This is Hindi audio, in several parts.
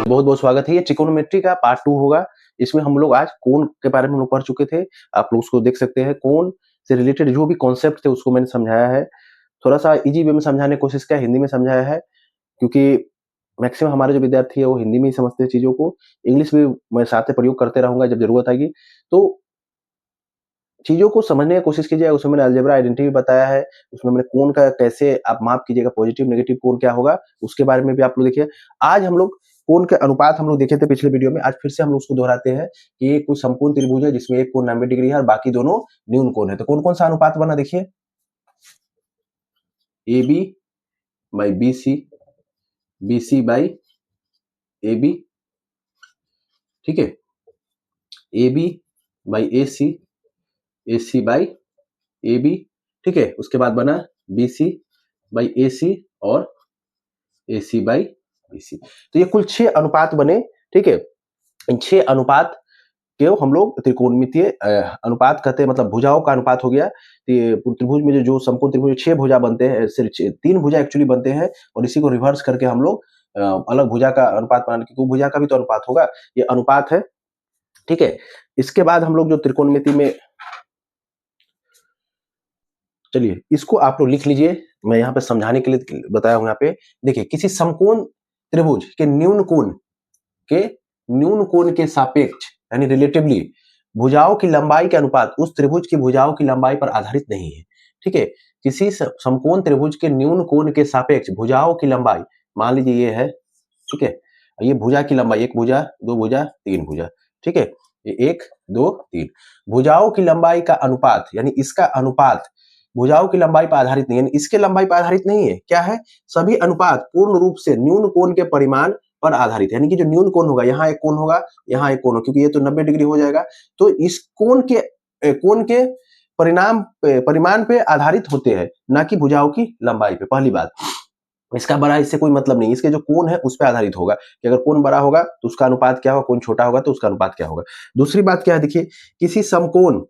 बहुत बहुत स्वागत है। ये ट्रिकोनोमेट्री का पार्ट 2 होगा। इसमें हम लोग आज कोण के बारे में हम लोग पढ़ चुके थे। आप लोग उसको देख सकते हैं। कोण से रिलेटेड जो भी कॉन्सेप्ट थे उसको मैंने समझाया है। थोड़ा सा इजी वे में समझाने की कोशिश किया, हिंदी में समझाया है, क्योंकि मैक्सिमम हमारे जो विद्यार्थी है वो हिंदी में ही समझते हैं चीजों को। इंग्लिश भी मैं साथ में प्रयोग करते रहूंगा जब जरूरत आएगी। तो चीजों को समझने की कोशिश कीजिए। उसमें मैंने अलजेब्रा आइडेंटिटी बताया है, उसमें मैंने कोण का कैसे आप माप कीजिएगा, पॉजिटिव नेगेटिव कोण क्या होगा उसके बारे में भी आप लोग देखिए। आज हम लोग कोण के अनुपात हम लोग देखे थे पिछले वीडियो में। आज फिर से हम लोग उसको दोहराते हैं कि ये कोई समकोण त्रिभुज है जिसमें एक कोण 90 डिग्री है और बाकी दोनों न्यून कोण है। तो कौन कौन सा अनुपात बना देखिए, A B by B C by A B, ठीक है, A B by A C by A B, ठीक है। उसके बाद बना बी सी बाई ए सी और ए सी बाई बी सी। तो ये कुल 6 अनुपात बने, ठीक है। इन 6 अनुपात के हम लोग त्रिकोणमितीय अनुपात कहते हैं, मतलब भुजाओं का अनुपात हो गया। त्रिभुज में जो समकोण त्रिभुज 6 भुजा बनते हैं, सिर्फ 3 भुजा एक्चुअली बनते हैं और इसी को रिवर्स करके हम लोग अलग भुजा का अनुपात बनाने, क्योंकि भुजा का भी तो अनुपात होगा, ये अनुपात है, ठीक है। इसके बाद हम लोग जो त्रिकोणमिति में, चलिए इसको आप लोग लिख लीजिए, मैं यहाँ पे समझाने के लिए बताया हूं। यहाँ पे देखिए, किसी समकोण त्रिभुज के न्यून कोण के सापेक्ष यानी रिलेटिवली भुजाओं की लंबाई के अनुपात उस त्रिभुज की भुजाओं की लंबाई पर आधारित नहीं है, ठीक है। किसी समकोण त्रिभुज के न्यून कोण के सापेक्ष भुजाओं की लंबाई, मान लीजिए ये है, ठीक है, ये भुजा की लंबाई, एक भुजा, दो भुजा, तीन भुजा, ठीक है, ये 1 2 3 भुजाओं की लंबाई का अनुपात, यानी इसका अनुपात भुजाओं की लंबाई पर आधारित नहीं है, इसके लंबाई पर आधारित नहीं है। क्या है? सभी अनुपात पूर्ण रूप से न्यून कोण के परिमाण पर आधारित है। यानी कि जो न्यून कोण होगा, यहाँ एक कोण होगा, यहाँ एक कोण होगा, क्योंकि ये तो 90 डिग्री हो जाएगा, तो इस कोण के परिमाण पे आधारित होते हैं, ना कि भुजाओं की लंबाई पे। पहली बात, इसका बड़ा इससे कोई मतलब नहीं, इसके जो कोण है उस पर आधारित होगा कि अगर कोण बड़ा होगा तो उसका अनुपात क्या होगा, कोण छोटा होगा तो उसका अनुपात क्या होगा। दूसरी बात क्या है, देखिए, किसी समकोण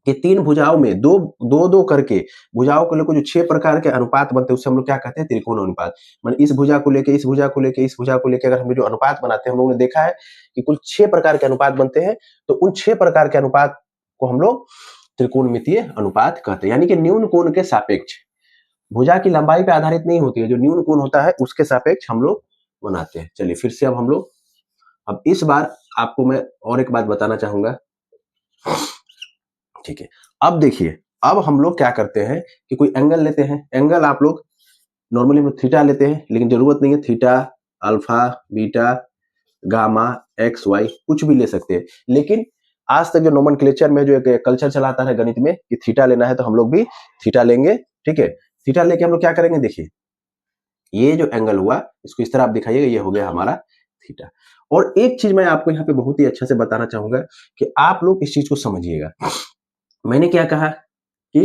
कि 3 भुजाओं में दो करके भुजाओं को लेकर जो 6 प्रकार के अनुपात बनते हैं उससे हम लोग क्या कहते हैं, त्रिकोण अनुपात। मतलब इस भुजा को लेके, इस भुजा को लेके, इस भुजा को लेके अगर हम जो अनुपात बनाते हैं, हम लोगों ने देखा है कि कुल 6 प्रकार के अनुपात बनते हैं। तो उन 6 प्रकार के अनुपात को हम लोग त्रिकोणमितीय अनुपात कहते हैं। यानी कि न्यून कोण के सापेक्ष, भुजा की लंबाई पर आधारित नहीं होती है, जो न्यून कोण होता है उसके सापेक्ष हम लोग बनाते हैं। चलिए फिर से अब इस बार आपको मैं और एक बात बताना चाहूंगा, ठीक है। अब देखिए, अब हम लोग क्या करते हैं कि कोई एंगल लेते हैं। एंगल आप लोग नॉर्मली थीटा लेते हैं, लेकिन जरूरत नहीं है। Theta, alpha, beta, gamma, X, Y कुछ भी ले सकते हैं। लेकिन आज तक जो नोमेनक्लेचर में जो एक कल्चर चलाता है गणित में कि थीटा लेना है, तो हम लोग भी थीटा लेंगे, ठीक है। थीटा लेके हम लोग क्या करेंगे, देखिए ये जो एंगल हुआ इसको इस तरह आप दिखाइएगा, ये हो गया हमारा थीटा। और एक चीज मैं आपको यहाँ पे बहुत ही अच्छे से बताना चाहूंगा कि आप लोग इस चीज को समझिएगा। मैंने क्या कहा कि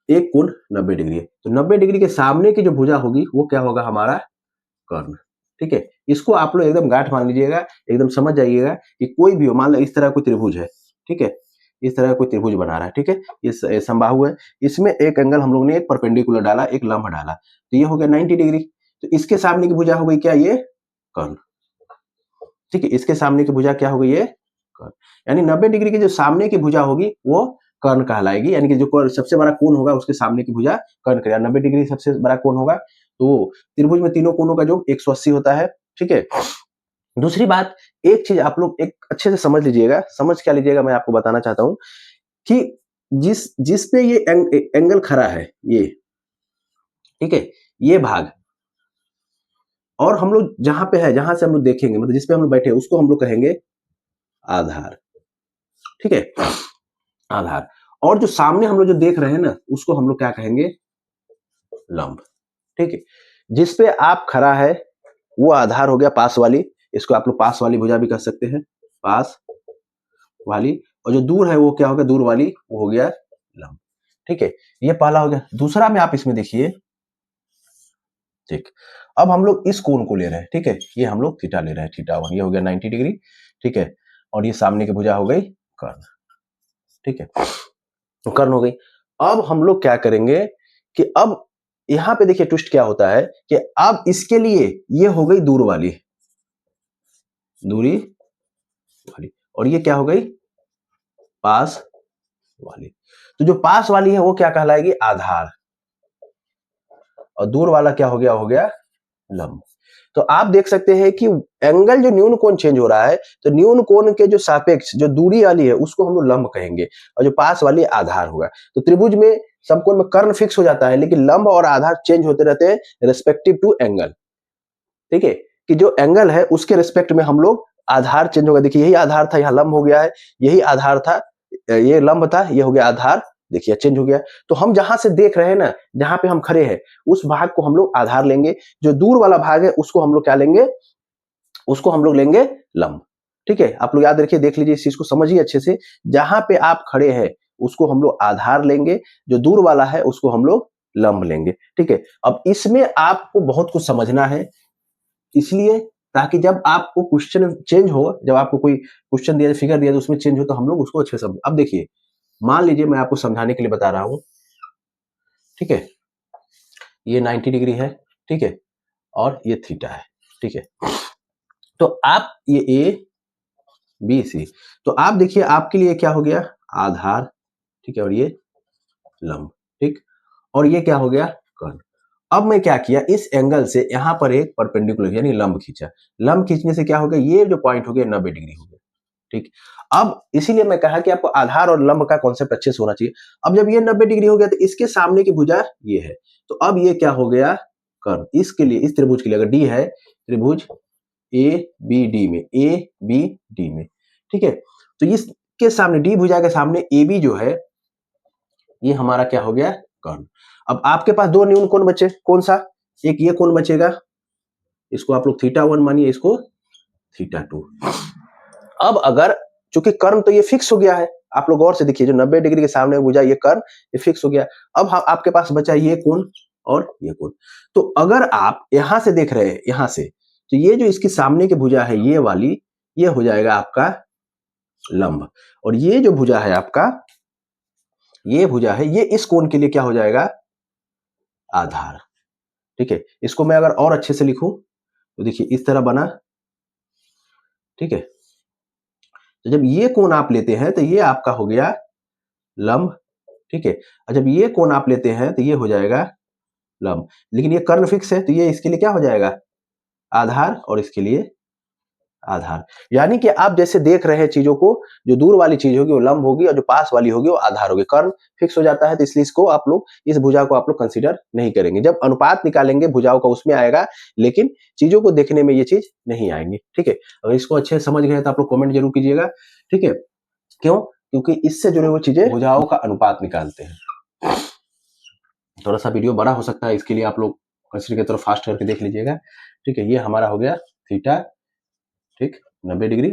एक कोण 90 डिग्री है, तो 90 डिग्री के सामने की जो भुजा होगी वो क्या होगा, हमारा कर्ण, ठीक है। इसको आप लोग एकदम गांठ मान लीजिएगा, एकदम समझ जाइएगा कि कोई भी हो, मान लो इस तरह कोई त्रिभुज है, ठीक है, इस तरह कोई त्रिभुज बना रहा है, ठीक है, इस समबाहु है, इसमें एक एंगल हम लोग ने एक परपेंडिकुलर डाला, एक लंब डाला, तो ये हो गया 90 डिग्री। तो इसके सामने की भुजा हो गई क्या, ये कर्ण, ठीक है। इसके सामने की भुजा क्या हो गई, ये कर्ण। यानी 90 डिग्री की जो सामने की भुजा होगी वो कर्ण कहलाएगी। यानी कि जो सबसे बड़ा कोण होगा उसके सामने की भुजा कर्ण करेगा। 90 डिग्री सबसे बड़ा कोण होगा, तो त्रिभुज में तीनों कोणों का जो 180 होता है, ठीक है। दूसरी बात, एक चीज आप लोग एक अच्छे से समझ लीजिएगा। समझ क्या लीजिएगा, मैं आपको बताना चाहता हूं कि जिस पे ये एंगल खड़ा है, ये, ठीक है, ये भाग, और हम लोग जहां पे है, जहां से हम लोग देखेंगे, मतलब जिसपे हम लोग बैठे हैं, उसको हम लोग कहेंगे आधार, ठीक है, आधार। और जो सामने हम लोग जो देख रहे हैं ना, उसको हम लोग क्या कहेंगे, लंब, ठीक है। जिसपे आप खड़ा है वो आधार हो गया, पास वाली, इसको आप लोग पास वाली भुजा भी कह सकते हैं, पास वाली। और जो दूर है वो क्या हो गया, दूर वाली, वो हो गया लंब, ठीक है। ये पहला हो गया। दूसरा में आप इसमें देखिए, ठीक, अब हम लोग इस कोण को ले रहे हैं, ठीक है, ये हम लोग थीटा ले रहे हैं, थीटा 1, ये हो गया 90 डिग्री, ठीक है। और ये सामने की भुजा हो गई कर्ण, ठीक है, तो कर्ण हो गई। अब हम लोग क्या करेंगे कि अब यहां पे देखिए ट्विस्ट क्या होता है कि अब इसके लिए ये हो गई दूर वाली, दूरी वाली, और ये क्या हो गई, पास वाली। तो जो पास वाली है वो क्या कहलाएगी, आधार, और दूर वाला क्या हो गया लंब। तो आप देख सकते हैं कि एंगल जो न्यून कोण चेंज हो रहा है, तो न्यून कोण के जो सापेक्ष जो दूरी वाली है उसको हम लोग लंब कहेंगे, और जो पास वाली आधार होगा। तो त्रिभुज में समकोण में कर्ण फिक्स हो जाता है, लेकिन लंब और आधार चेंज होते रहते हैं रेस्पेक्टिव टू एंगल। ठीक है, कि जो एंगल है उसके रिस्पेक्ट में हम लोग आधार चेंज होगा। देखिए यही आधार था, यहाँ लंब हो गया है, यही आधार था, ये लंब था, ये हो गया आधार, देखिए चेंज हो गया। तो हम जहां से देख रहे हैं ना, जहां पे हम खड़े हैं उस भाग को हम लोग आधार लेंगे, जो दूर वाला भाग है उसको हम लोग क्या लेंगे, उसको हम लोग लेंगे लंब। ठीक है, आप लोग याद रखिए, देख लीजिए इस चीज को समझिए अच्छे से, जहां पे आप खड़े हैं उसको हम लोग आधार लेंगे, जो दूर वाला है उसको हम लोग लंब लेंगे। ठीक है, अब इसमें आपको बहुत कुछ समझना है, इसलिए ताकि जब आपको क्वेश्चन चेंज हो, जब आपको कोई क्वेश्चन दिया, फिगर दिया, तो उसमें चेंज हो तो हम लोग उसको अच्छे से समझ। अब देखिए, मान लीजिए मैं आपको समझाने के लिए बता रहा हूं, ठीक है, ये 90 डिग्री है, ठीक है, और ये थीटा है, ठीक है। तो आप ये ए बी सी, तो आप देखिए आपके लिए क्या हो गया, आधार, ठीक है, और ये लंब, ठीक, और ये क्या हो गया, कर्ण। अब मैं क्या किया, इस एंगल से यहां पर एक परपेंडिकुलर यानी लंब खींचा, लंब खींचने से क्या हो गया, ये जो पॉइंट हो गया 90 डिग्री हो गया। ठीक, अब इसीलिए मैं कहा कि आपको आधार और लंब का कॉन्सेप्ट अच्छे से होना चाहिए। अब जब ये 90 डिग्री हो गया तो इसके सामने की भुजा ये है, तो अब ये क्या हो गया, कर्ण। इसके लिए, इस त्रिभुज के लिए, अगर डी है त्रिभुज ए बी डी में, ए बी डी में, ठीक है, तो इसके सामने डी भुजा के सामने ए बी जो है ये हमारा क्या हो गया, कर्ण। अब आपके पास दो न्यून कोण बचे, कौन सा, एक ये कोण बचेगा, इसको आप लोग थीटा 1 मानिए, इसको थीटा 2। अब अगर, चूंकि कर्ण तो ये फिक्स हो गया है, आप लोग गौर से देखिए, जो 90 डिग्री के सामने भुजा ये कर्ण ये फिक्स हो गया। अब आपके पास बचा ये कोण और ये कोण। तो अगर आप यहां से देख रहे हैं, यहां से, तो ये जो इसकी सामने की भुजा है ये वाली, ये हो जाएगा आपका लंब, और ये जो भुजा है आपका, ये भुजा है, ये इस कोण के लिए क्या हो जाएगा, आधार। ठीक है, इसको मैं अगर और अच्छे से लिखूं तो देखिए इस तरह बना, ठीक है। तो जब ये कोण आप लेते हैं तो ये आपका हो गया लंब, ठीक है, और जब ये कोण आप लेते हैं तो ये हो जाएगा लंब, लेकिन ये कर्ण फिक्स है तो ये इसके लिए क्या हो जाएगा, आधार, और इसके लिए आधार। यानी कि आप जैसे देख रहे हैं चीजों को, जो दूर वाली चीज होगी वो लंब होगी, और जो पास वाली होगी वो आधार होगी। कर्ण फिक्स हो जाता है तो इसलिए इसको आप लोग, इस भुजा को आप लोग कंसीडर नहीं करेंगे। जब अनुपात निकालेंगे भुजाओं का उसमें आएगा, लेकिन चीजों को देखने में ये चीज नहीं आएंगी। ठीक है, अगर इसको अच्छे से समझ गए तो आप लोग कमेंट जरूर कीजिएगा। ठीक है, क्यों, क्योंकि इससे जुड़े हुए चीजें भुजाओं का अनुपात निकालते हैं। थोड़ा सा वीडियो बड़ा हो सकता है, इसके लिए आप लोग कंसीडर की तरफ फास्ट करके देख लीजिएगा। ठीक है, ये हमारा हो गया थीटा, ठीक, 90 डिग्री,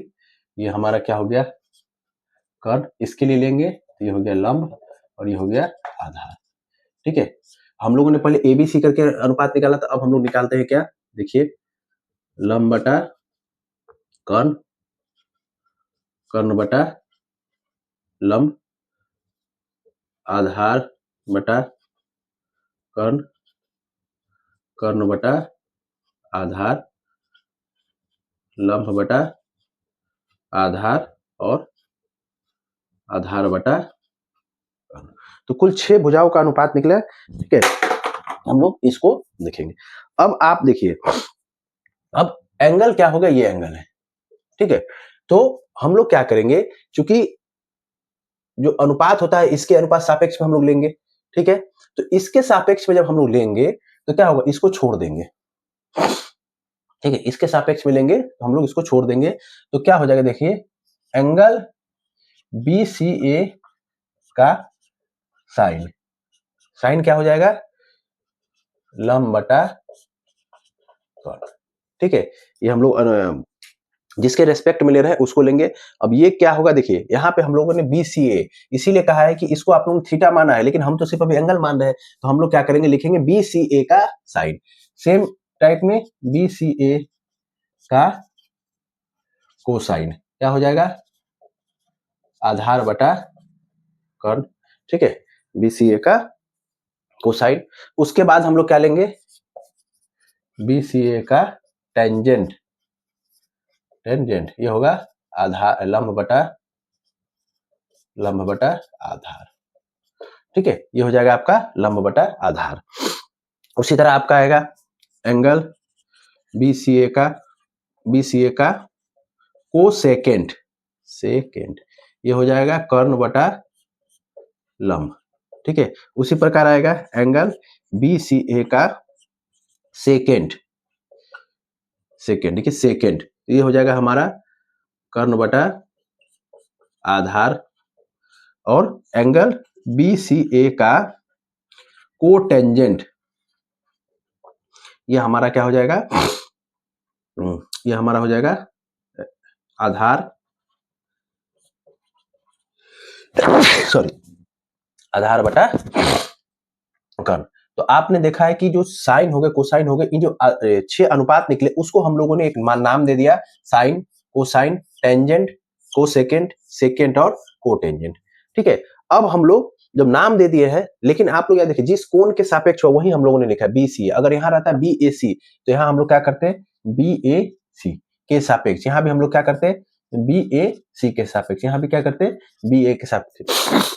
ये हमारा क्या हो गया, कर्ण, इसके लिए लेंगे तो ये हो गया लंब, और ये हो गया आधार। ठीक है, हम लोगों ने पहले ए बी सी करके अनुपात निकाला था, अब हम लोग निकालते हैं क्या, देखिए, लंब बटा कर्ण, कर्ण बटा लंब, आधार बटा कर्ण, कर्ण बटा आधार, लंब बटा आधार, और आधार बटा कर्ण। तो कुल 6 भुजाओं का अनुपात निकला। ठीक है, हम लोग इसको देखेंगे। अब आप देखिए, अब एंगल क्या होगा, ये एंगल है, ठीक है। तो हम लोग क्या करेंगे, क्योंकि जो अनुपात होता है इसके अनुपात सापेक्ष में हम लोग लेंगे, ठीक है। तो इसके सापेक्ष में जब हम लोग लेंगे तो क्या होगा, इसको छोड़ देंगे, ठीक है, इसके सापेक्ष में लेंगे तो हम लोग इसको छोड़ देंगे, तो क्या हो जाएगा, देखिए, एंगल बी सी ए का साइन, साइन क्या हो जाएगा, लंब बटा कर्ण। ठीक है, ये हम लोग जिसके रेस्पेक्ट में ले रहे हैं उसको लेंगे। अब ये क्या होगा, देखिए यहाँ पे हम लोगों ने बी सी ए इसीलिए कहा है कि इसको आप लोगों ने थीटा माना है, लेकिन हम तो सिर्फ अभी एंगल मान रहे हैं, तो हम लोग क्या करेंगे, लिखेंगे बी सी ए का साइन। सेम टाइप में बी सी ए का कोसाइन क्या हो जाएगा, आधार बटा कर्ण। ठीक है, बी सी ए का कोसाइन। उसके बाद हम लोग क्या लेंगे, बी सी ए का टेंजेंट, टेंजेंट, ये होगा आधार, लंब बटा आधार। ठीक है, ये हो जाएगा आपका लंब बटा आधार। उसी तरह आपका आएगा एंगल BCA का कोसेकेंट, ये हो जाएगा कर्ण बटा लंब। ठीक है, उसी प्रकार आएगा एंगल BCA का सेकेंड, देखिए सेकेंड, ये हो जाएगा हमारा कर्ण बटा आधार। और एंगल BCA का कोटेंजेंट, ये हमारा क्या हो जाएगा, ये हमारा हो जाएगा आधार आधार बटा कर्ण। तो आपने देखा है कि जो साइन हो गए, कोसाइन हो गए, इन जो 6 अनुपात निकले उसको हम लोगों ने एक नाम दे दिया, sine, cosine, tangent, cosecant, secant और कोटेंजेंट। ठीक है, अब हम लोग जब नाम दे दिए हैं, लेकिन आप लोग याद देखिए जिस कोण के सापेक्ष हो वही हम लोगों ने लिखा है BCA। अगर यहाँ रहता है BAC तो यहाँ हम लोग क्या करते हैं, BAC के सापेक्ष, यहाँ भी हम लोग क्या करते हैं, BAC के सापेक्ष, यहाँ भी क्या करते हैं, BA के सापेक्ष।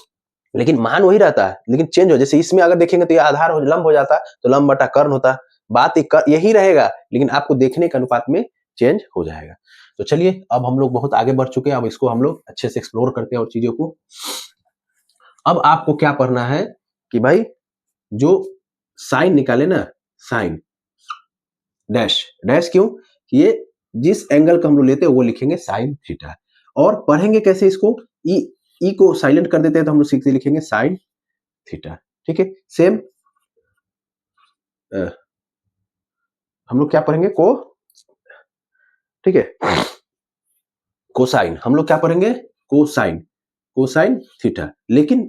लेकिन मान वही रहता है, लेकिन चेंज हो, जैसे इसमें अगर देखेंगे तो ये आधार हो, लंब हो जाता तो लंब बटा कर्ण होता, बात यही रहेगा, लेकिन आपको देखने के अनुपात में चेंज हो जाएगा। तो चलिए अब हम लोग बहुत आगे बढ़ चुके हैं, अब इसको हम लोग अच्छे से एक्सप्लोर करते हैं और चीजों को। अब आपको क्या पढ़ना है कि भाई जो साइन निकाले ना, साइन डैश, क्यों, ये जिस एंगल का हम लोग लेते हैं वो लिखेंगे साइन थीटा। और पढ़ेंगे कैसे इसको, ई को साइलेंट कर देते हैं तो हम लोग सीधे लिखेंगे साइन थीटा। ठीक है, सेम हम लोग क्या पढ़ेंगे, ठीक है, कोसाइन, हम लोग क्या पढ़ेंगे, कोसाइन थीटा। लेकिन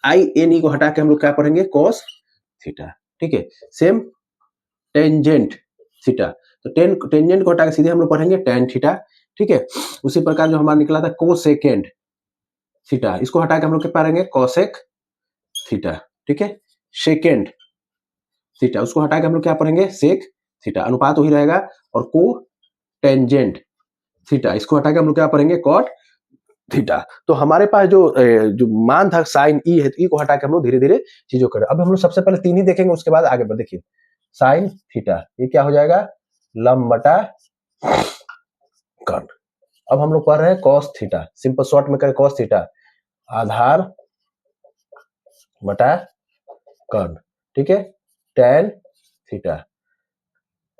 INE को हटा के हम लोग क्या पढ़ेंगे, कॉस थीटा। ठीक है, सेम टेंजेंट थीटा, तो टेंजेंट को हटा के सीधे हम लोग पढ़ेंगे टेन थीटा। ठीक है, उसी प्रकार जो हमारा निकला था कोसेकेंट थीटा, इसको हटा के हम लोग क्या पढ़ेंगे, कॉसेक थीटा। ठीक है, सेकेंड थीटा, उसको हटा के हम लोग क्या पढ़ेंगे, सेक थीटा, अनुपात वही रहेगा। और को टेंजेंट थीटा, इसको हटा के हम लोग क्या पढ़ेंगे, कॉट थीटा। तो हमारे पास जो मान था साइन ई है, ई को हटा के हम लोग धीरे धीरे चीजों करें। अब हम लोग सबसे पहले 3 ही देखेंगे, उसके बाद आगे बढ़। देखिए साइन थीटा, ये क्या हो जाएगा, लंब बटा कर्ण। अब हम लोग पढ़ रहे हैं कॉस थीटा, सिंपल शॉर्ट में करें कॉस थीटा, आधार बटा कर्ण। ठीक है, टेन थीटा,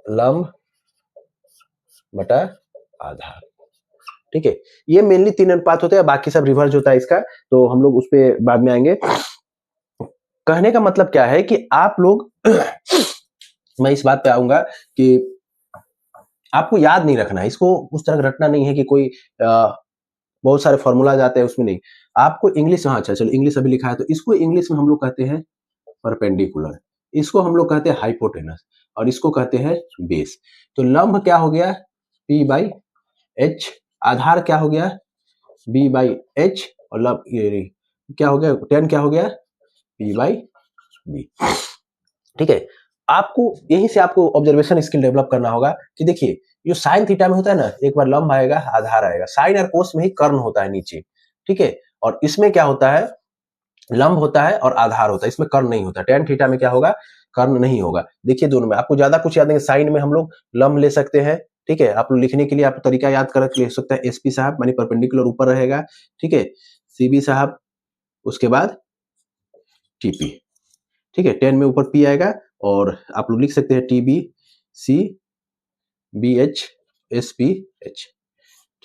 लंब बटा आधार। ठीक है, ये मेनली 3 अनुपात होते हैं, बाकी सब रिवर्स होता है इसका, तो हम लोग उस पर बाद में आएंगे। कहने का मतलब क्या है कि आप लोग मैं इस बात पे आऊंगा कि आपको याद नहीं रखना है इसको, उस तरह रटना नहीं है कि कोई बहुत सारे फॉर्मूला आते हैं उसमें, नहीं। आपको इंग्लिश, हाँ अच्छा चलो इंग्लिश अभी लिखा है, तो इसको इंग्लिश में हम लोग कहते हैं परपेंडिकुलर, इसको हम लोग कहते हैं हाइपोटेनस, और इसको कहते हैं बेस। तो लंब क्या हो गया, P/H, आधार क्या हो गया, B/H, और लंब ये क्या हो गया, टेन क्या हो गया, P/B। ठीक है, आपको यहीं से आपको ऑब्जर्वेशन स्किल डेवलप करना होगा कि देखिए जो साइन थीटा में होता है ना, एक बार लंब आएगा, आधार आएगा, साइन और कोस में ही कर्ण होता है नीचे। ठीक है, और इसमें क्या होता है, लंब होता है और आधार होता है, इसमें कर्ण नहीं होता। टेन थीटा में क्या होगा, कर्ण नहीं होगा। देखिए दोनों में आपको ज्यादा कुछ याद नहीं, साइन में हम लोग लंब ले सकते हैं। ठीक है, आप लोग लिखने के लिए आप तरीका याद करके लिख सकते हैं, SP साहब मानी परपेंडिकुलर ऊपर रहेगा। ठीक है, CB साहब, उसके बाद TP। ठीक है, 10 में ऊपर P आएगा, और आप लोग लिख सकते हैं TB/C/BH/SP/H।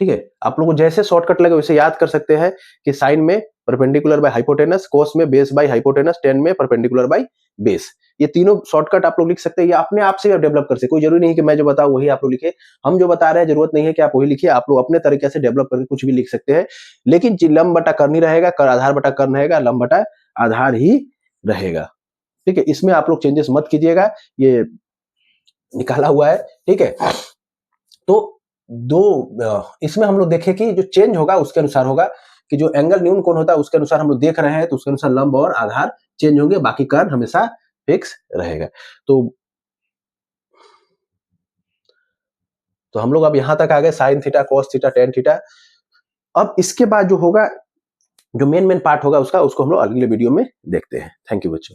ठीक है, आप लोगों को जैसे शॉर्टकट लगे वैसे याद कर सकते हैं कि साइन में परपेंडिकुलर बाय हाइपोटेनस, कोस में बेस बाय हाइपोटेनस, टेन में परपेंडिकुलर बाय बेस। ये तीनों शॉर्टकट आप लोग लिख सकते हैं, या अपने आप से डेवलप कर सकते, कोई जरूरी नहीं कि मैं जो बताऊं वही आप लोग लिखे। हम जो बता रहे हैं जरूरत नहीं है कि आप वही लिखिए, आप लोग अपने तरीके से डेवलप करके कुछ भी लिख सकते हैं, लेकिन लंब बटा कर्ण ही रहेगा, आधार बटा कर्ण रहेगा, लंब बटा आधार ही रहेगा। ठीक है, इसमें आप लोग चेंजेस मत कीजिएगा, ये निकाला हुआ है। ठीक है, तो इसमें हम लोग देखें कि जो चेंज होगा उसके अनुसार होगा, कि जो एंगल न्यून कोण होता है उसके अनुसार हम लोग देख रहे हैं, तो उसके अनुसार लंब और आधार चेंज होंगे, बाकी कर्ण हमेशा फिक्स रहेगा। तो तो हम लोग अब यहाँ तक आ गए sine theta, cos theta, tan theta. अब इसके बाद जो होगा, जो मेन पार्ट होगा उसका, उसको हम लोग अगले वीडियो में देखते हैं। थैंक यू बच्चों।